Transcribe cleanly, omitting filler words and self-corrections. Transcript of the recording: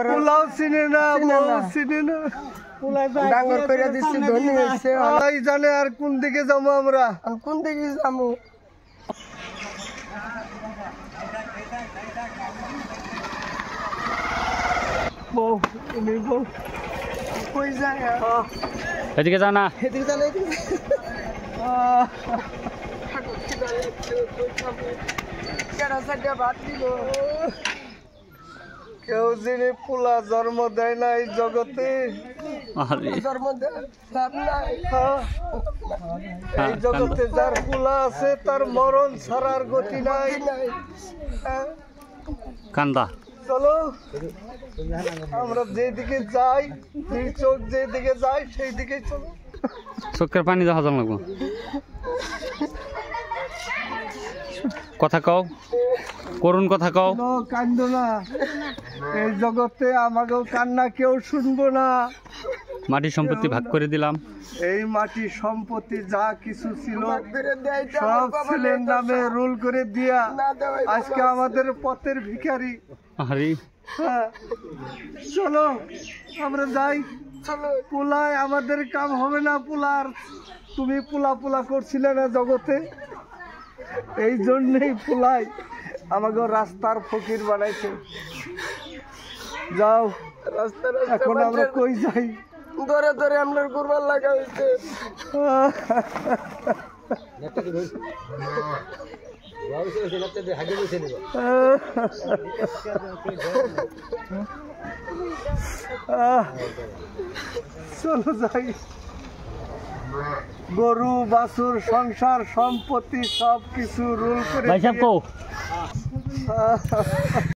পোলাও চিনে না, চিনে না, ডাঙ্গর করে দিচ্ছি, ধনী হয়েছে। জানে আর কোন দিকে যাবো আমরা, কোন দিকে যাবো? এদিকে যা না, এদিকে জানে কেউ যিনি পোলা জন্ম দেয় না এই জগতে, জন্ম এই জগতে যার পোলা আছে তার মরণ ছাড়ার গতি নাই। কান্দা চলো আমরা যেদিকে যাই, দুই চোখ যেদিকে যাই সেই দিকে চলো। চোখের পানি দেখা যান লাগবো। কথা কও, করুন কথা কও। কান্দো না, এই জগতে আমাকেও কান্না কেউ শুনবো না। মাটি সম্পত্তি ভাগ করে দিলাম। এই মাটি সম্পত্তি যা কিছু ছিল সব ছেলের নামে রুল করে দিয়া আজকে আমাদের পথের ভিখারি। হ্যাঁ, চলো আমরা যাই। পোলায় আমাদের কাম হবে না। পোলার তুমি পোলা পোলা করছিলে না জগতে, এই জন্যই পোলাই আমাকে রাস্তার ফকির বানাইছে। যাও, এখন আমরা কই যাই? ধরে ধরে আপনার কুরবান লাগা হয়েছে। চলো যাই। গরু বাছুর সংসার সম্পত্তি সব কিছু রুল করে